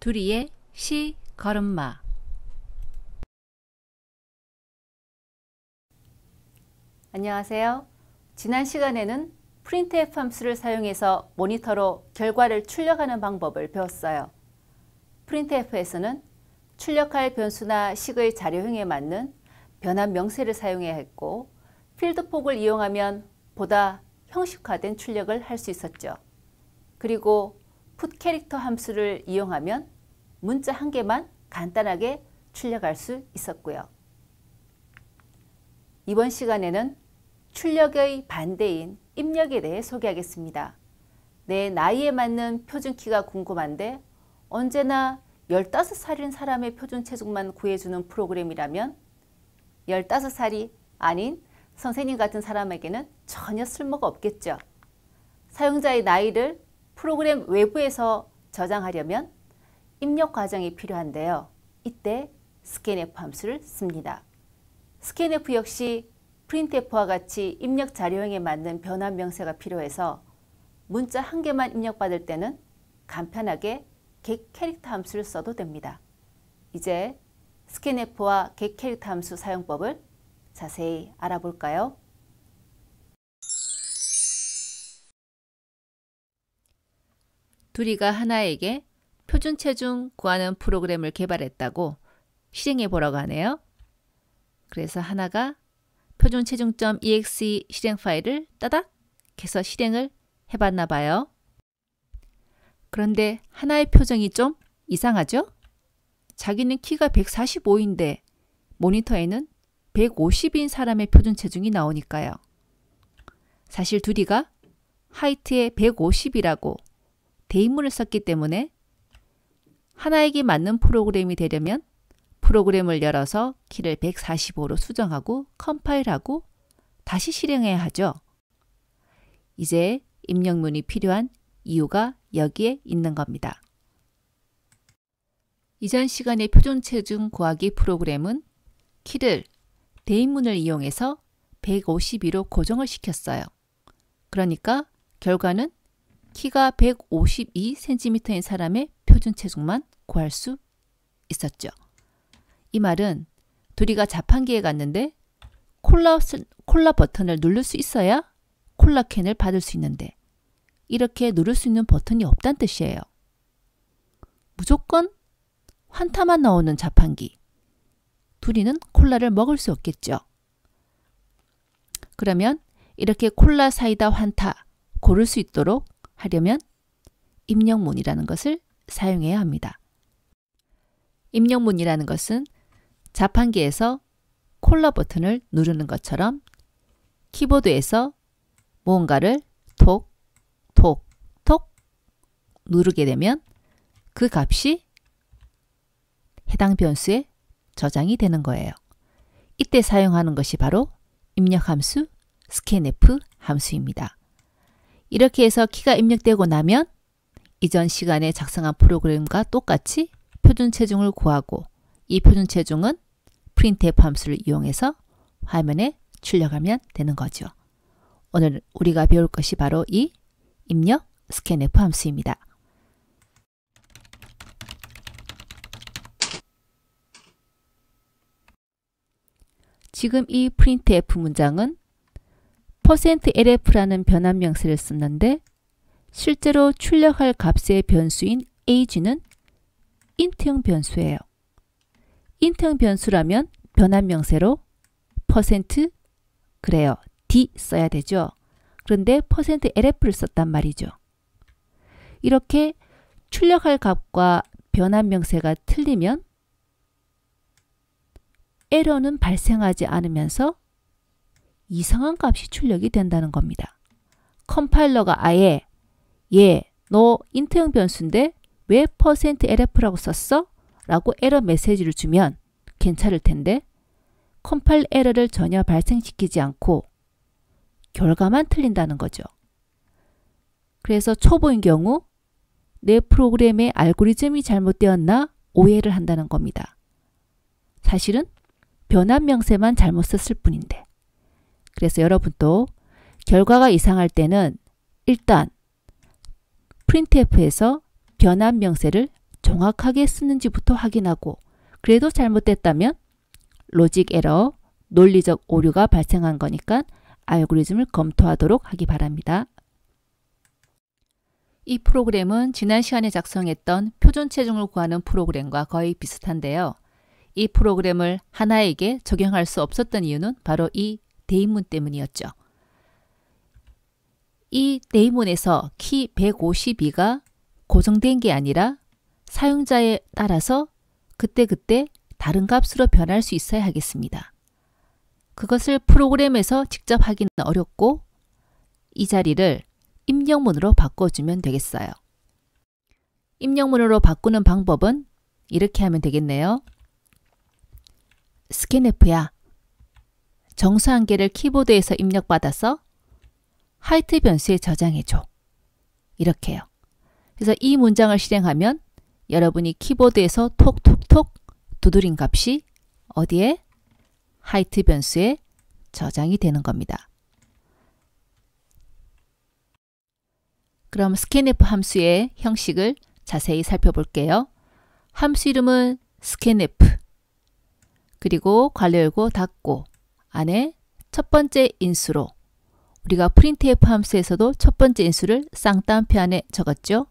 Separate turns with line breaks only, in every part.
두리의 시 걸음마. 안녕하세요. 지난 시간에는 printf 함수를 사용해서 모니터로 결과를 출력하는 방법을 배웠어요. printf에서는 출력할 변수나 식의 자료형에 맞는 변환 명세를 사용해야 했고, 필드 폭을 이용하면 보다 형식화된 출력을 할 수 있었죠. 그리고 put 캐릭터 함수를 이용하면 문자 한 개만 간단하게 출력할 수 있었고요. 이번 시간에는 출력의 반대인 입력에 대해 소개하겠습니다. 내 나이에 맞는 표준키가 궁금한데 언제나 15살인 사람의 표준 체중만 구해주는 프로그램이라면 15살이 아닌 선생님 같은 사람에게는 전혀 쓸모가 없겠죠. 사용자의 나이를 프로그램 외부에서 저장하려면 입력 과정이 필요한데요. 이때 scanf 함수를 씁니다. scanf 역시 printf와 같이 입력 자료형에 맞는 변환 명세가 필요해서 문자 한 개만 입력받을 때는 간편하게 get 캐릭터 함수를 써도 됩니다. 이제 scanf와 get 캐릭터 함수 사용법을 자세히 알아볼까요? 두리가 하나에게 표준 체중 구하는 프로그램을 개발했다고 실행해 보라고 하네요. 그래서 하나가 표준 체중.exe 실행 파일을 따닥 해서 실행을 해봤나 봐요. 그런데 하나의 표정이 좀 이상하죠? 자기는 키가 145인데 모니터에는 150인 사람의 표준 체중이 나오니까요. 사실 두리가 하이트에 150이라고 대입문을 썼기 때문에 하나에게 맞는 프로그램이 되려면 프로그램을 열어서 키를 145로 수정하고 컴파일하고 다시 실행해야 하죠. 이제 입력문이 필요한 이유가 여기에 있는 겁니다. 이전 시간의 표준 체중 구하기 프로그램은 키를 대입문을 이용해서 152로 고정을 시켰어요. 그러니까 결과는 키가 152cm인 사람의 표준 체중만 구할 수 있었죠. 이 말은 두리가 자판기에 갔는데 콜라 버튼을 누를 수 있어야 콜라 캔을 받을 수 있는데 이렇게 누를 수 있는 버튼이 없다는 뜻이에요. 무조건 환타만 나오는 자판기. 두리는 콜라를 먹을 수 없겠죠. 그러면 이렇게 콜라, 사이다, 환타 고를 수 있도록 하려면 입력문이라는 것을 사용해야 합니다. 입력문이라는 것은 자판기에서 콜라 버튼을 누르는 것처럼 키보드에서 무언가를 톡, 톡, 톡 누르게 되면 그 값이 해당 변수에 저장이 되는 거예요. 이때 사용하는 것이 바로 입력 함수 scanf 함수입니다. 이렇게 해서 키가 입력되고 나면 이전 시간에 작성한 프로그램과 똑같이 표준 체중을 구하고 이 표준 체중은 printf 함수를 이용해서 화면에 출력하면 되는 거죠. 오늘 우리가 배울 것이 바로 이 입력 scanf 함수입니다. 지금 이 printf 문장은 %lf라는 변환 명세를 썼는데 실제로 출력할 값의 변수인 age는 int형 변수예요. int형 변수라면 변환 명세로 그래요. d 써야 되죠. 그런데 %lf를 썼단 말이죠. 이렇게 출력할 값과 변환 명세가 틀리면 에러는 발생하지 않으면서 이상한 값이 출력이 된다는 겁니다. 컴파일러가 아예 너 int형 변수인데 왜 %lf라고 썼어? 라고 에러 메시지를 주면 괜찮을 텐데 컴파일 에러를 전혀 발생시키지 않고 결과만 틀린다는 거죠. 그래서 초보인 경우 내 프로그램의 알고리즘이 잘못되었나 오해를 한다는 겁니다. 사실은 변환 명세만 잘못 썼을 뿐인데. 그래서 여러분도 결과가 이상할 때는 일단 printf에서 변환 명세를 정확하게 쓰는지부터 확인하고 그래도 잘못됐다면 로직 에러, 논리적 오류가 발생한 거니까 알고리즘을 검토하도록 하기 바랍니다. 이 프로그램은 지난 시간에 작성했던 표준 체중을 구하는 프로그램과 거의 비슷한데요. 이 프로그램을 하나에게 적용할 수 없었던 이유는 바로 이 대입문 때문이었죠. 이 대입문에서 키 152가 고정된 게 아니라 사용자에 따라서 그때그때 다른 값으로 변할 수 있어야 하겠습니다. 그것을 프로그램에서 직접 하기는 어렵고 이 자리를 입력문으로 바꿔주면 되겠어요. 입력문으로 바꾸는 방법은 이렇게 하면 되겠네요. 스캔F야. 정수 한 개를 키보드에서 입력받아서 하이트 변수에 저장해줘. 이렇게요. 그래서 이 문장을 실행하면 여러분이 키보드에서 톡톡톡 두드린 값이 어디에? 하이트 변수에 저장이 되는 겁니다. 그럼 scanf 함수의 형식을 자세히 살펴볼게요. 함수 이름은 scanf, 그리고 괄호 열고 닫고 안에 첫 번째 인수로 우리가 printf 함수에서도 첫 번째 인수를 쌍따옴표 안에 적었죠.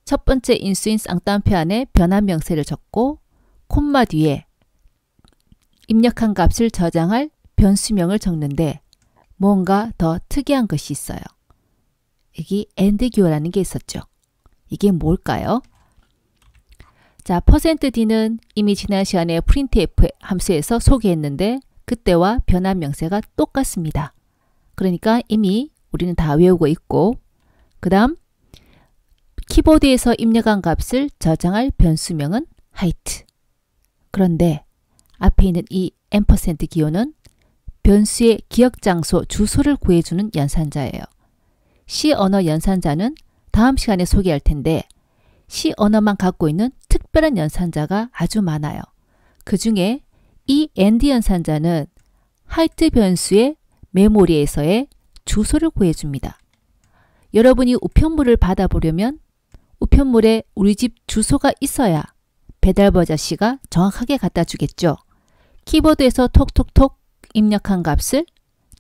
첫 번째 인수인 쌍따옴표 안에 변환 명세를 적고 콤마 뒤에 입력한 값을 저장할 변수명을 적는데 뭔가 더 특이한 것이 있어요. 여기 AND 기호라는 게 있었죠. 이게 뭘까요? 자, %d는 이미 지난 시간에 printf 함수에서 소개했는데 그때와 변환 명세가 똑같습니다. 그러니까 이미 우리는 다 외우고 있고 그 다음 키보드에서 입력한 값을 저장할 변수명은 height. 그런데 앞에 있는 이 ampersand 기호는 변수의 기억 장소 주소를 구해주는 연산자예요. C 언어 연산자는 다음 시간에 소개할 텐데 C 언어만 갖고 있는 특별한 연산자가 아주 많아요. 그 중에 이 AND 연산자는 height 변수의 메모리에서의 주소를 구해줍니다. 여러분이 우편물을 받아보려면 우편물에 우리 집 주소가 있어야 배달버자씨가 정확하게 갖다 주겠죠. 키보드에서 톡톡톡 입력한 값을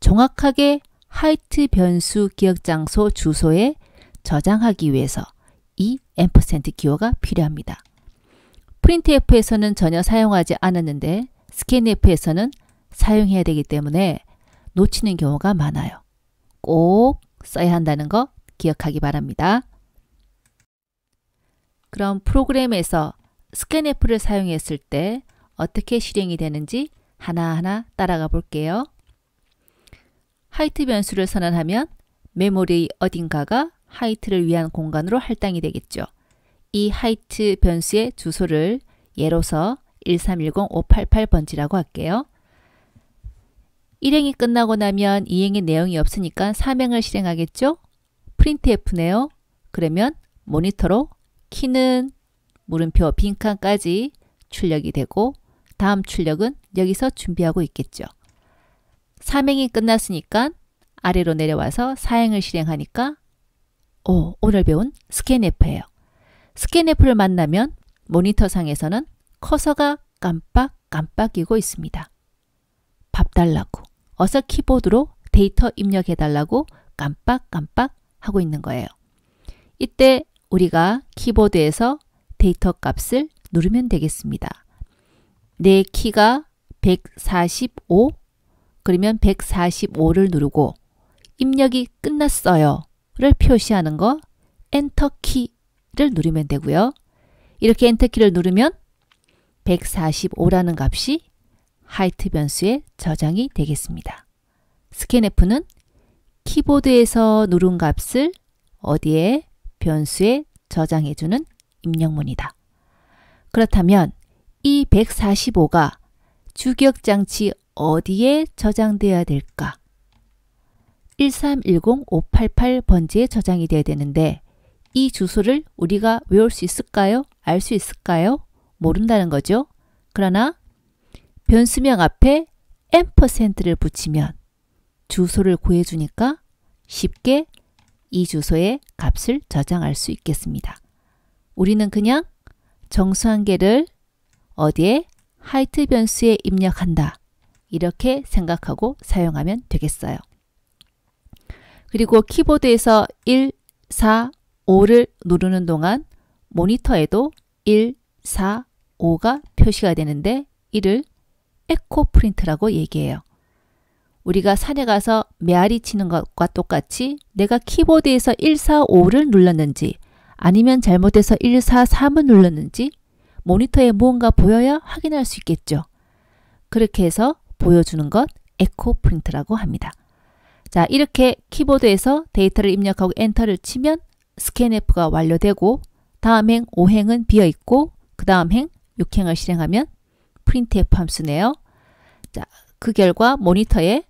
정확하게 height 변수 기억장소 주소에 저장하기 위해서 이 ampersand 기호가 필요합니다. printf에서는 전혀 사용하지 않았는데 scanf에서는 사용해야 되기 때문에 놓치는 경우가 많아요. 꼭 써야 한다는 거 기억하기 바랍니다. 그럼 프로그램에서 scanf를 사용했을 때 어떻게 실행이 되는지 하나하나 따라가 볼게요. height 변수를 선언하면 메모리 어딘가가 height를 위한 공간으로 할당이 되겠죠. 이 height 변수의 주소를 예로서 1310588번지라고 할게요. 1행이 끝나고 나면 2행의 내용이 없으니까 3행을 실행하겠죠? printf네요. 그러면 모니터로 키는 물음표 빈칸까지 출력이 되고 다음 출력은 여기서 준비하고 있겠죠. 3행이 끝났으니까 아래로 내려와서 4행을 실행하니까 오늘 배운 scanf예요. scanf를 만나면 모니터 상에서는 커서가 깜빡깜빡이고 있습니다. 밥 달라고, 어서 키보드로 데이터 입력해달라고 깜빡깜빡 하고 있는 거예요. 이때 우리가 키보드에서 데이터 값을 누르면 되겠습니다. 내 키가 145, 그러면 145를 누르고 입력이 끝났어요 를 표시하는 거 엔터 키를 누르면 되고요. 이렇게 엔터 키를 누르면 145라는 값이 height 변수에 저장이 되겠습니다. scanf는 키보드에서 누른 값을 어디에? 변수에 저장해주는 입력문이다. 그렇다면 이 145가 주기억장치 어디에 저장되어야 될까? 1310588번지에 저장이 되어야 되는데 이 주소를 우리가 외울 수 있을까요? 알 수 있을까요? 모른다는 거죠. 그러나 변수명 앞에 ampersand를 붙이면 주소를 구해주니까 쉽게 이 주소에 값을 저장할 수 있겠습니다. 우리는 그냥 정수한계를 어디에? 하이트 변수에 입력한다. 이렇게 생각하고 사용하면 되겠어요. 그리고 키보드에서 1, 4, 5를 누르는 동안 모니터에도 1, 4, 5가 표시가 되는데 이를 에코 프린트라고 얘기해요. 우리가 산에 가서 메아리 치는 것과 똑같이 내가 키보드에서 1, 4, 5를 눌렀는지 아니면 잘못해서 1, 4, 3을 눌렀는지 모니터에 무언가 보여야 확인할 수 있겠죠. 그렇게 해서 보여주는 것 에코 프린트라고 합니다. 자, 이렇게 키보드에서 데이터를 입력하고 엔터를 치면 스캔F가 완료되고 다음 행 5행은 비어있고 그 다음 행 6행을 실행하면 printf 함수네요. 자, 그 결과 모니터에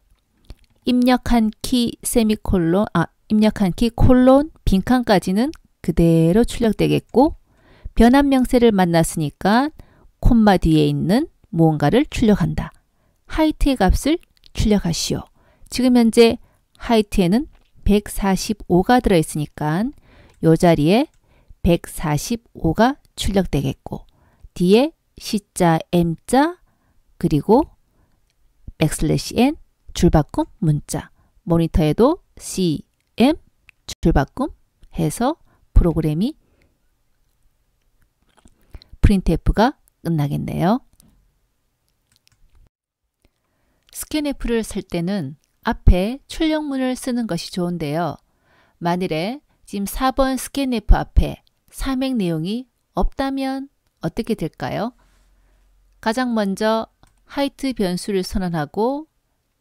입력한 키 세미콜론, 입력한 키 콜론 빈칸까지는 그대로 출력되겠고 변환 명세를 만났으니까 콤마 뒤에 있는 무언가를 출력한다. 하이트의 값을 출력하시오. 지금 현재 하이트에는 145가 들어있으니까 이 자리에 145가 출력되겠고 뒤에 C자, M자 그리고 \n 줄바꿈 문자 모니터에도 C, M 줄바꿈 해서 프로그램이 printf가 끝나겠네요. 스캔F를 쓸 때는 앞에 출력문을 쓰는 것이 좋은데요. 만일에 지금 4번 스캔F 앞에 3행 내용이 없다면 어떻게 될까요? 가장 먼저 하이트 변수를 선언하고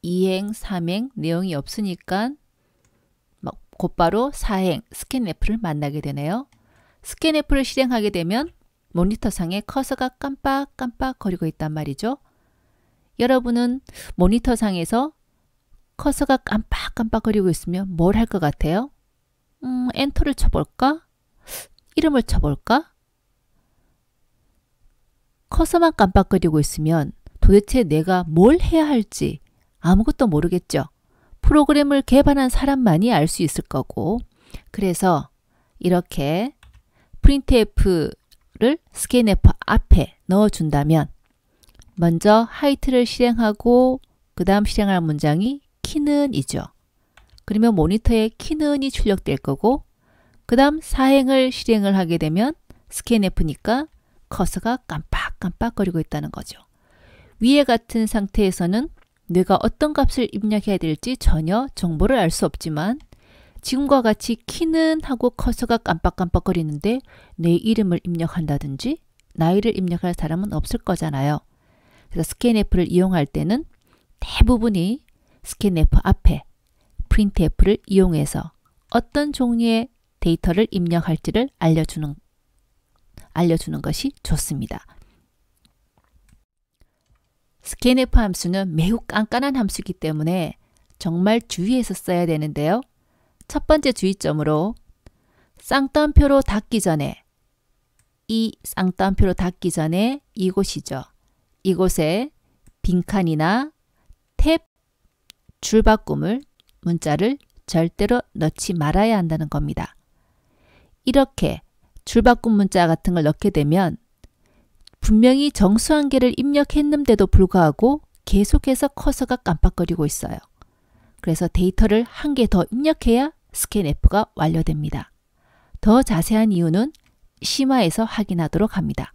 2행, 3행 내용이 없으니까 곧바로 4행 스캔F를 만나게 되네요. 스캔F를 실행하게 되면 모니터상에 커서가 깜빡깜빡 거리고 있단 말이죠. 여러분은 모니터상에서 커서가 깜빡깜빡 거리고 있으면 뭘 할 것 같아요? 엔터를 쳐볼까? 이름을 쳐볼까? 커서만 깜빡거리고 있으면 도대체 내가 뭘 해야 할지 아무것도 모르겠죠. 프로그램을 개발한 사람만이 알 수 있을 거고 그래서 이렇게 printf를 scanf 앞에 넣어준다면 먼저 하이트를 실행하고 그 다음 실행할 문장이 키는 이죠. 그러면 모니터에 키는이 출력될 거고 그 다음 사행을 실행을 하게 되면 scanf니까 커서가 깜빡깜빡거리고 있다는 거죠. 위에 같은 상태에서는 내가 어떤 값을 입력해야 될지 전혀 정보를 알 수 없지만 지금과 같이 키는 하고 커서가 깜빡깜빡거리는데 내 이름을 입력한다든지 나이를 입력할 사람은 없을 거잖아요. 그래서 스캔F를 이용할 때는 대부분이 스캔F 앞에 printf를 이용해서 어떤 종류의 데이터를 입력할지를 알려주는 것이 좋습니다. scanf 함수는 매우 깐깐한 함수이기 때문에 정말 주의해서 써야 되는데요. 첫 번째 주의점으로 쌍따옴표로 닫기 전에 이 쌍따옴표로 닫기 전에 이곳이죠. 이곳에 빈칸이나 탭 줄바꿈을 문자를 절대로 넣지 말아야 한다는 겁니다. 이렇게 줄바꿈 문자 같은 걸 넣게 되면 분명히 정수한계를 입력했는데도 불구하고 계속해서 커서가 깜빡거리고 있어요. 그래서 데이터를 한 개 더 입력해야 스캔F가 완료됩니다. 더 자세한 이유는 심화에서 확인하도록 합니다.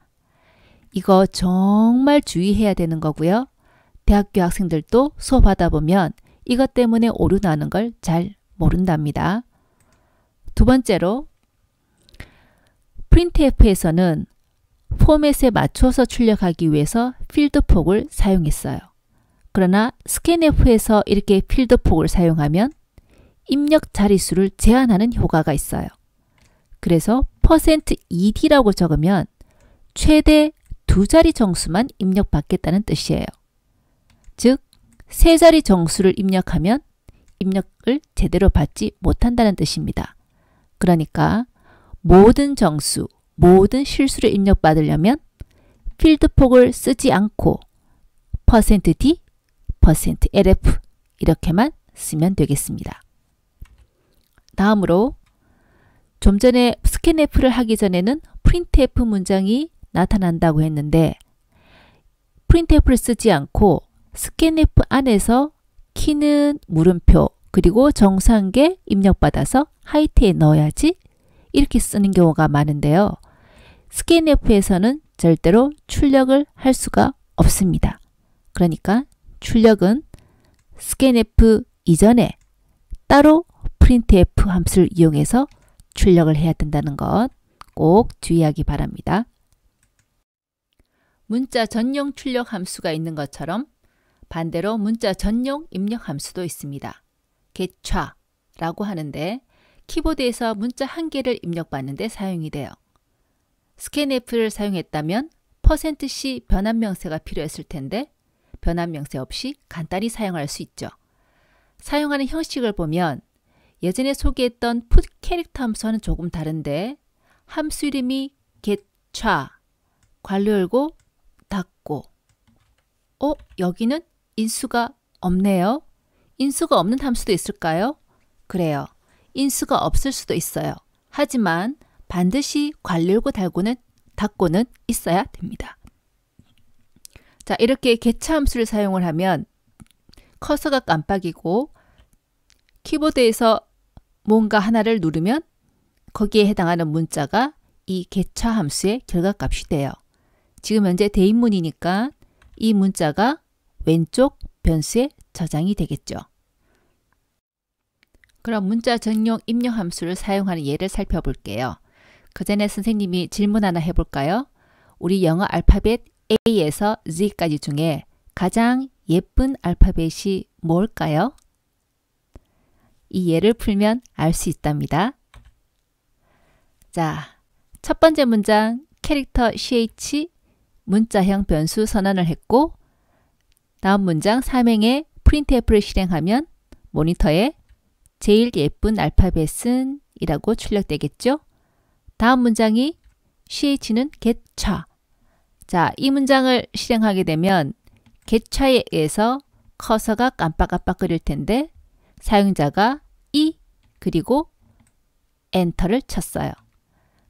이거 정말 주의해야 되는 거고요. 대학교 학생들도 수업하다 보면 이것 때문에 오류나는 걸 잘 모른답니다. 두 번째로 printf에서는 포맷에 맞춰서 출력하기 위해서 필드폭을 사용했어요. 그러나 scanf에서 이렇게 필드폭을 사용하면 입력 자릿수를 제한하는 효과가 있어요. 그래서 %ed라고 적으면 최대 2자리 정수만 입력받겠다는 뜻이에요. 즉, 3자리 정수를 입력하면 입력을 제대로 받지 못한다는 뜻입니다. 그러니까 모든 정수, 모든 실수를 입력받으려면 필드폭을 쓰지 않고 %d, %lf 이렇게만 쓰면 되겠습니다. 다음으로 좀 전에 scanf를 하기 전에는 printf 문장이 나타난다고 했는데 프린트F를 쓰지 않고 스캔F 안에서 키는 물음표 그리고 정수한계 입력받아서 하이트에 넣어야지 이렇게 쓰는 경우가 많은데요. 스캔F에서는 절대로 출력을 할 수가 없습니다. 그러니까 출력은 스캔F 이전에 따로 printf 함수를 이용해서 출력을 해야 된다는 것 꼭 주의하기 바랍니다. 문자 전용 출력 함수가 있는 것처럼 반대로 문자 전용 입력 함수도 있습니다. getCha라고 하는데 키보드에서 문자 한 개를 입력받는 데 사용이 돼요. scanf를 사용했다면 %C 변환명세가 필요했을 텐데 변환명세 없이 간단히 사용할 수 있죠. 사용하는 형식을 보면 예전에 소개했던 put 캐릭터 함수와는 조금 다른데 함수 이름이 getCha 괄호 열고 닫고 여기는 인수가 없네요. 인수가 없는 함수도 있을까요? 그래요. 인수가 없을 수도 있어요. 하지만 반드시 괄호 열고 닫고는 있어야 됩니다. 자, 이렇게 getCha 함수를 사용을 하면 커서가 깜빡이고 키보드에서 뭔가 하나를 누르면 거기에 해당하는 문자가 이 getCha 함수의 결과값이 돼요. 지금 현재 대인문이니까 이 문자가 왼쪽 변수에 저장이 되겠죠. 그럼 문자 전용 입력 함수를 사용하는 예를 살펴볼게요. 그 전에 선생님이 질문 하나 해볼까요? 우리 영어 알파벳 A에서 Z까지 중에 가장 예쁜 알파벳이 뭘까요? 이 예를 풀면 알 수 있답니다. 자, 첫 번째 문장 캐릭터 ch 문자형 변수 선언을 했고 다음 문장 삼행에 printf를 실행하면 모니터에 제일 예쁜 알파벳은 이라고 출력되겠죠. 다음 문장이 ch는 getCha. 자, 이 문장을 실행하게 되면 getCha에 의해서 커서가 깜빡깜빡거릴 텐데 사용자가 그리고 엔터를 쳤어요.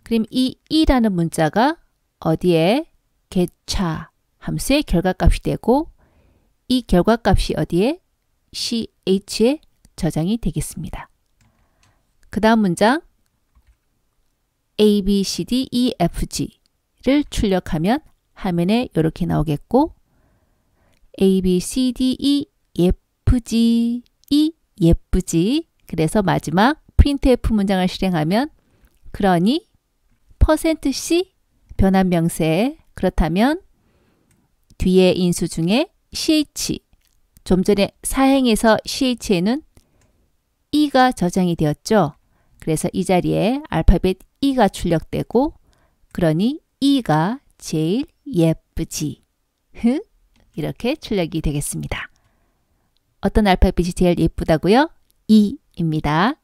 그럼 이 라는 문자가 어디에? getCha 함수의 결과값이 되고 이 결과값이 어디에? ch에 저장이 되겠습니다. 그 다음 문장 a, b, c, d, e, f, g를 출력하면 화면에 이렇게 나오겠고 a, b, c, d, e 예쁘지, e 예쁘지. 그래서 마지막 printf 문장을 실행하면 그러니 %C 변환명세 그렇다면 뒤에 인수 중에 ch 좀 전에 사행에서 ch에는 e가 저장이 되었죠. 그래서 이 자리에 알파벳 e가 출력되고 그러니 e가 제일 예쁘지. 이렇게 출력이 되겠습니다. 어떤 알파벳이 제일 예쁘다고요? E입니다.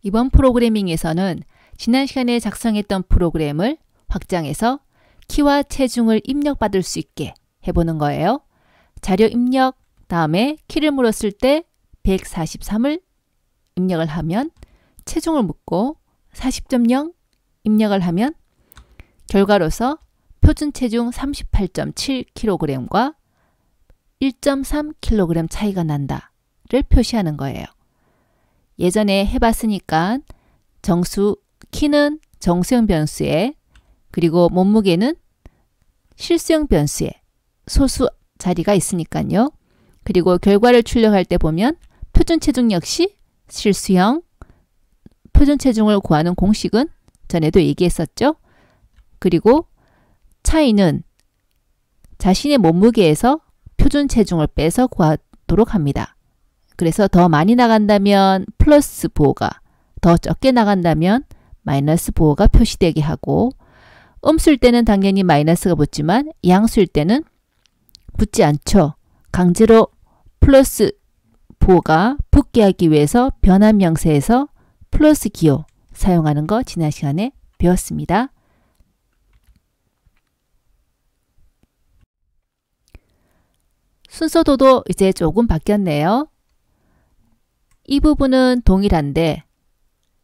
이번 프로그래밍에서는 지난 시간에 작성했던 프로그램을 확장해서 키와 체중을 입력받을 수 있게 해보는 거예요. 자료 입력 다음에 키를 물었을 때 143을 입력을 하면 체중을 묻고 40.0 입력을 하면 결과로서 표준 체중 38.7kg과 1.3kg 차이가 난다를 표시하는 거예요. 예전에 해봤으니까 키는 정수형 변수에 그리고 몸무게는 실수형 변수에 소수 자리가 있으니까요. 그리고 결과를 출력할 때 보면 표준 체중 역시 실수형 표준 체중을 구하는 공식은 전에도 얘기했었죠. 그리고 차이는 자신의 몸무게에서 표준 체중을 빼서 구하도록 합니다. 그래서 더 많이 나간다면 플러스 부호가, 더 적게 나간다면 마이너스 부호가 표시되게 하고 음수일 때는 당연히 마이너스가 붙지만 양수일 때는 붙지 않죠. 강제로 플러스 부호가 붙게 하기 위해서 변환명세에서 플러스 기호 사용하는 거 지난 시간에 배웠습니다. 순서도도 이제 조금 바뀌었네요. 이 부분은 동일한데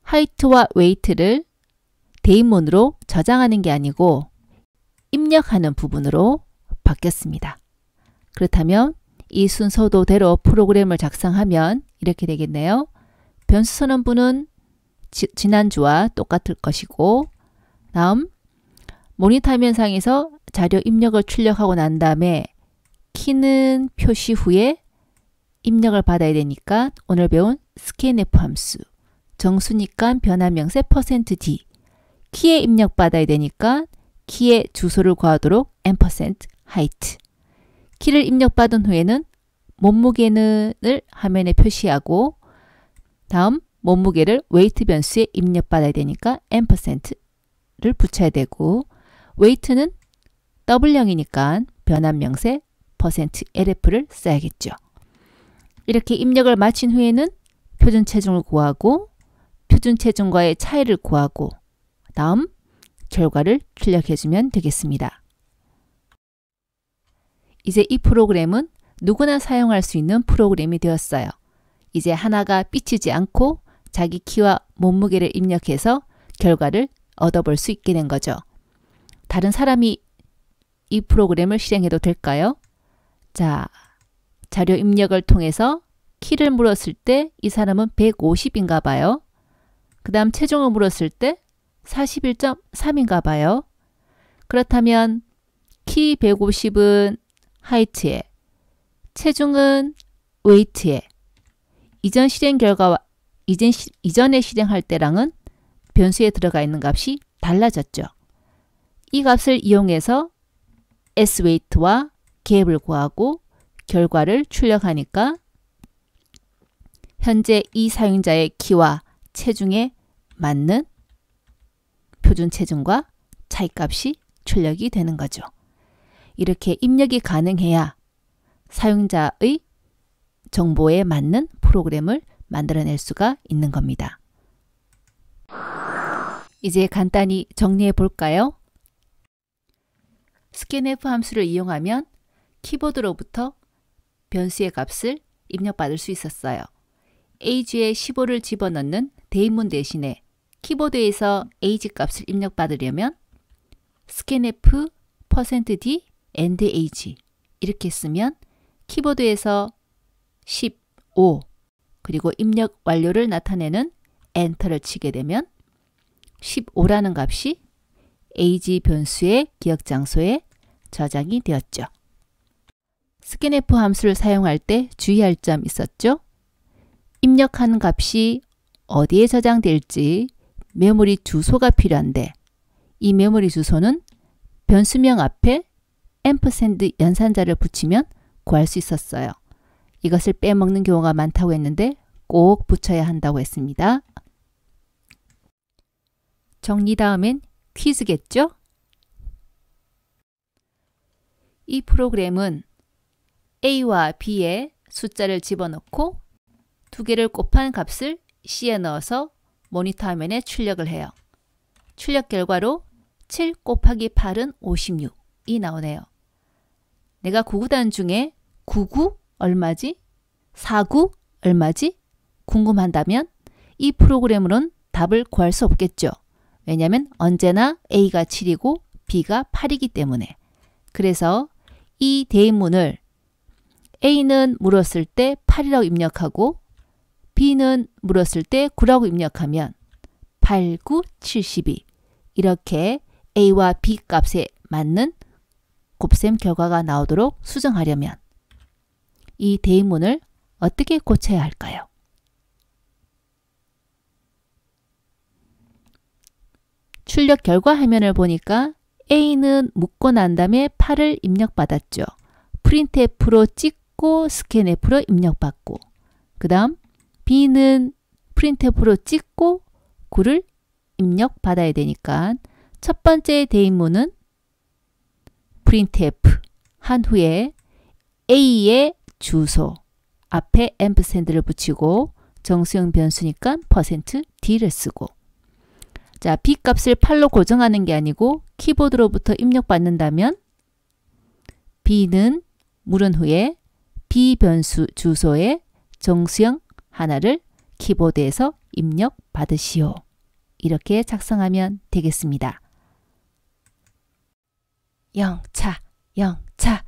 하이트와 웨이트를 대인문으로 저장하는 게 아니고 입력하는 부분으로 바뀌었습니다. 그렇다면 이 순서도대로 프로그램을 작성하면 이렇게 되겠네요. 변수 선언부는 지난주와 똑같을 것이고, 다음 모니터 화면상에서 자료 입력을 출력하고 난 다음에 키는 표시 후에 입력을 받아야 되니까 오늘 배운 scanf 함수, 정수니까 변환명세 %d, 키에 입력받아야 되니까 키의 주소를 구하도록 %height, 키를 입력받은 후에는 몸무게를 화면에 표시하고, 다음 몸무게를 weight 변수에 입력받아야 되니까 %를 붙여야 되고, weight는 더블형이니까 변환명세 %lf를 써야겠죠. 이렇게 입력을 마친 후에는 표준 체중을 구하고 표준 체중과의 차이를 구하고 다음 결과를 출력해주면 되겠습니다. 이제 이 프로그램은 누구나 사용할 수 있는 프로그램이 되었어요. 이제 하나가 삐치지 않고 자기 키와 몸무게를 입력해서 결과를 얻어볼 수 있게 된 거죠. 다른 사람이 이 프로그램을 실행해도 될까요? 자, 자료 입력을 통해서 키를 물었을 때 이 사람은 150인가 봐요. 그 다음 체중을 물었을 때 41.3인가 봐요. 그렇다면 키 150은 하이트에, 체중은 웨이트에, 이전 실행 결과와 이전에 실행할 때랑은 변수에 들어가 있는 값이 달라졌죠. 이 값을 이용해서 sweight와 갭을 구하고 결과를 출력하니까 현재 이 사용자의 키와 체중에 맞는 표준 체중과 차이값이 출력이 되는 거죠. 이렇게 입력이 가능해야 사용자의 정보에 맞는 프로그램을 만들어낼 수가 있는 겁니다. 이제 간단히 정리해 볼까요? scanf 함수를 이용하면 키보드로부터 변수의 값을 입력받을 수 있었어요. age에 15를 집어넣는 대인문 대신에 키보드에서 age 값을 입력받으려면 scanf %d and age 이렇게 쓰면 키보드에서 15 그리고 입력 완료를 나타내는 엔터를 치게 되면 15라는 값이 age 변수의 기억 장소에 저장이 되었죠. scanf 함수를 사용할 때 주의할 점 있었죠? 입력한 값이 어디에 저장될지 메모리 주소가 필요한데 이 메모리 주소는 변수명 앞에 앰퍼샌드 연산자를 붙이면 구할 수 있었어요. 이것을 빼먹는 경우가 많다고 했는데 꼭 붙여야 한다고 했습니다. 정리 다음엔 퀴즈겠죠? 이 프로그램은 A와 B에 숫자를 집어넣고 두 개를 곱한 값을 C에 넣어서 모니터 화면에 출력을 해요. 출력 결과로 7 곱하기 8은 56이 나오네요. 내가 구구단 중에 99 얼마지? 49 얼마지? 궁금한다면 이 프로그램으로는 답을 구할 수 없겠죠. 왜냐하면 언제나 A가 7이고 B가 8이기 때문에. 그래서 이 대인문을 A는 물었을 때 8이라고 입력하고 B는 물었을 때 9라고 입력하면 8, 9, 72 이렇게 A와 B 값에 맞는 곱셈 결과가 나오도록 수정하려면 이 대인문을 어떻게 고쳐야 할까요? 출력 결과 화면을 보니까 A는 묻고 난 다음에 8을 입력받았죠. printf로 찍고 scanf로 입력받고 그 다음 B는 printf로 찍고 9를 입력받아야 되니까 첫 번째 대인문은 printf 한 후에 A의 주소 앞에 앰프샌드를 붙이고 정수형 변수니까 %d를 쓰고 자, B 값을 8로 고정하는 게 아니고 키보드로부터 입력받는다면 B는 물은 후에 B 변수 주소에 정수형 하나를 키보드에서 입력 받으시오. 이렇게 작성하면 되겠습니다. 영차, 영차.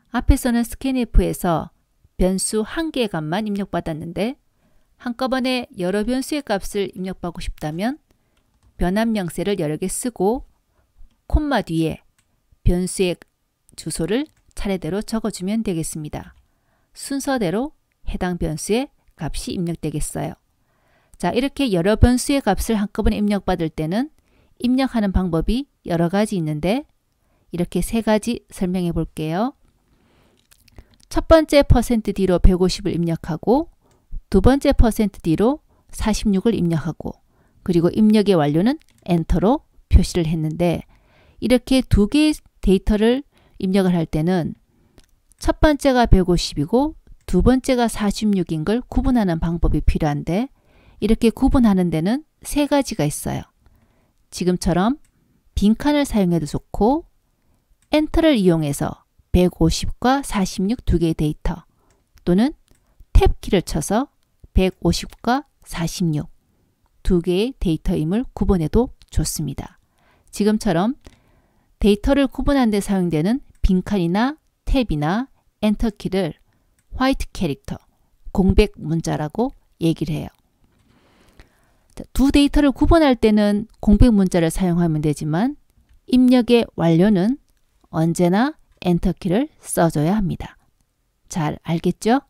앞에서는 스캔F에서 변수 한 개의 값만 입력받았는데 한꺼번에 여러 변수의 값을 입력받고 싶다면 변환 명세를 여러 개 쓰고 콤마 뒤에 변수의 주소를 차례대로 적어주면 되겠습니다. 순서대로 해당 변수의 값이 입력되겠어요. 자, 이렇게 여러 변수의 값을 한꺼번에 입력받을 때는 입력하는 방법이 여러 가지 있는데 이렇게 세 가지 설명해 볼게요. 첫 번째 %D로 150을 입력하고 두 번째 %D로 46을 입력하고 그리고 입력의 완료는 엔터로 표시를 했는데 이렇게 두 개의 데이터를 입력을 할 때는 첫 번째가 150이고 두 번째가 46인 걸 구분하는 방법이 필요한데 이렇게 구분하는 데는 세 가지가 있어요. 지금처럼 빈칸을 사용해도 좋고 엔터를 이용해서 150과 46 두 개의 데이터 또는 탭키를 쳐서 150과 46 두 개의 데이터임을 구분해도 좋습니다. 지금처럼 데이터를 구분하는 데 사용되는 빈칸이나 탭이나 엔터키를 화이트 캐릭터, 공백 문자라고 얘기를 해요. 두 데이터를 구분할 때는 공백 문자를 사용하면 되지만 입력의 완료는 언제나 엔터키를 써줘야 합니다. 잘 알겠죠?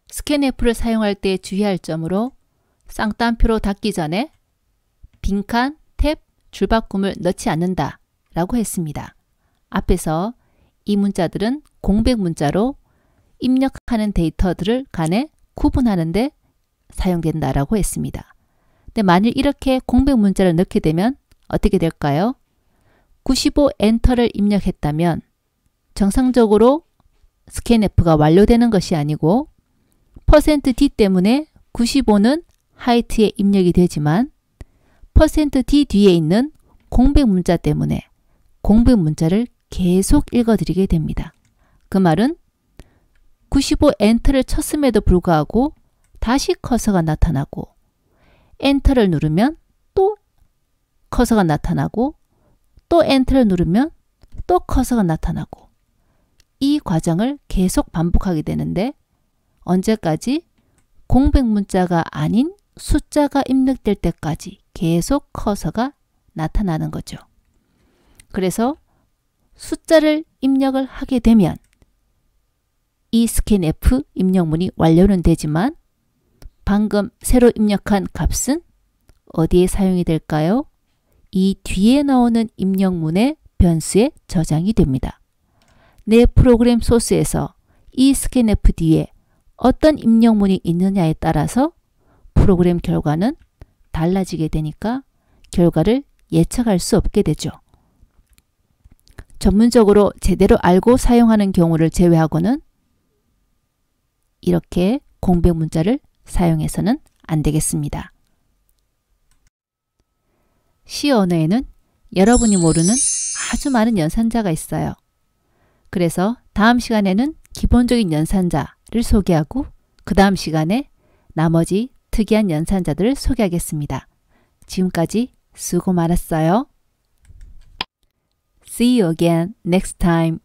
스캔F를 사용할 때 주의할 점으로 쌍따옴표로 닫기 전에 빈칸, 탭, 줄바꿈을 넣지 않는다 라고 했습니다. 앞에서 이 문자들은 공백 문자로 입력하는 데이터들을 간에 구분하는 데 사용된다라고 했습니다. 근데 만일 이렇게 공백 문자를 넣게 되면 어떻게 될까요? 95 엔터를 입력했다면 정상적으로 스캔F가 완료되는 것이 아니고 %D 때문에 95는 하이트에 입력이 되지만 %D 뒤에 있는 공백 문자 때문에 공백 문자를 계속 읽어드리게 됩니다. 그 말은 95 엔터를 쳤음에도 불구하고 다시 커서가 나타나고 엔터를 누르면 또 커서가 나타나고 또 엔터를 누르면 또 커서가 나타나고 이 과정을 계속 반복하게 되는데 언제까지? 공백 문자가 아닌 숫자가 입력될 때까지 계속 커서가 나타나는 거죠. 그래서 숫자를 입력을 하게 되면 이 스캔F 입력문이 완료는 되지만 방금 새로 입력한 값은 어디에 사용이 될까요? 이 뒤에 나오는 입력문의 변수에 저장이 됩니다. 내 프로그램 소스에서 이 스캔F 뒤에 어떤 입력문이 있느냐에 따라서 프로그램 결과는 달라지게 되니까 결과를 예측할 수 없게 되죠. 전문적으로 제대로 알고 사용하는 경우를 제외하고는 이렇게 공백 문자를 사용해서는 안 되겠습니다. C 언어에는 여러분이 모르는 아주 많은 연산자가 있어요. 그래서 다음 시간에는 기본적인 연산자를 소개하고 그 다음 시간에 나머지 특이한 연산자들을 소개하겠습니다. 지금까지 수고 많았어요. See you again next time.